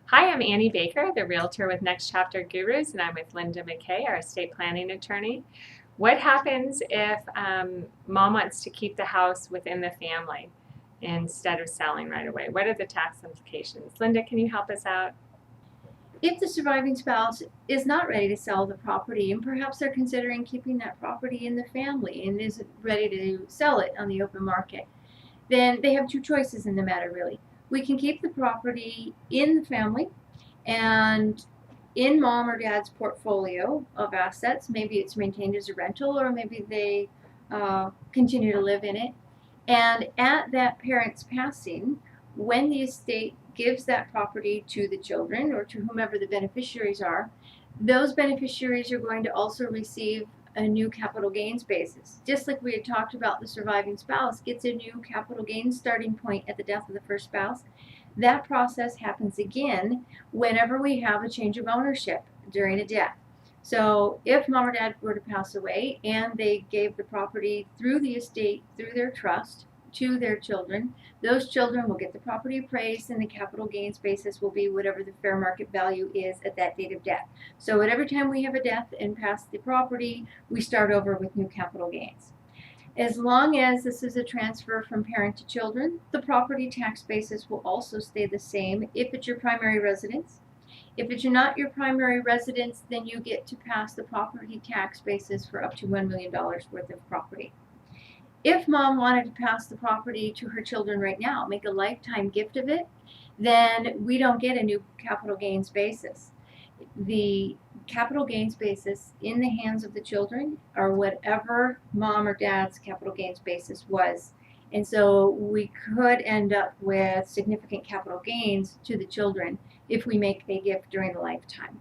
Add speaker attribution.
Speaker 1: Hi, I'm Annie Baker, the realtor with Next Chapter Gurus, and I'm with Linda McKay, our estate planning attorney. What happens if mom wants to keep the house within the family instead of selling right away? What are the tax implications? Linda, can you help us out?
Speaker 2: If the surviving spouse is not ready to sell the property and perhaps they're considering keeping that property in the family and isn't ready to sell it on the open market, then they have two choices in the matter, really. We can keep the property in the family and in mom or dad's portfolio of assets. Maybe it's maintained as a rental, or maybe they continue to live in it. And at that parent's passing, when the estate gives that property to the children or to whomever the beneficiaries are, those beneficiaries are going to also receive a new capital gains basis. Just like we had talked about, the surviving spouse gets a new capital gains starting point at the death of the first spouse. That process happens again whenever we have a change of ownership during a death. So if mom or dad were to pass away and they gave the property through the estate, through their trust, to their children, those children will get the property appraised and the capital gains basis will be whatever the fair market value is at that date of death. So at every time we have a death and pass the property, we start over with new capital gains. As long as this is a transfer from parent to children, the property tax basis will also stay the same if it's your primary residence. If it's not your primary residence, then you get to pass the property tax basis for up to $1 million worth of property. If mom wanted to pass the property to her children right now, make a lifetime gift of it, then we don't get a new capital gains basis. The capital gains basis in the hands of the children are whatever mom or dad's capital gains basis was. And so we could end up with significant capital gains to the children if we make a gift during the lifetime.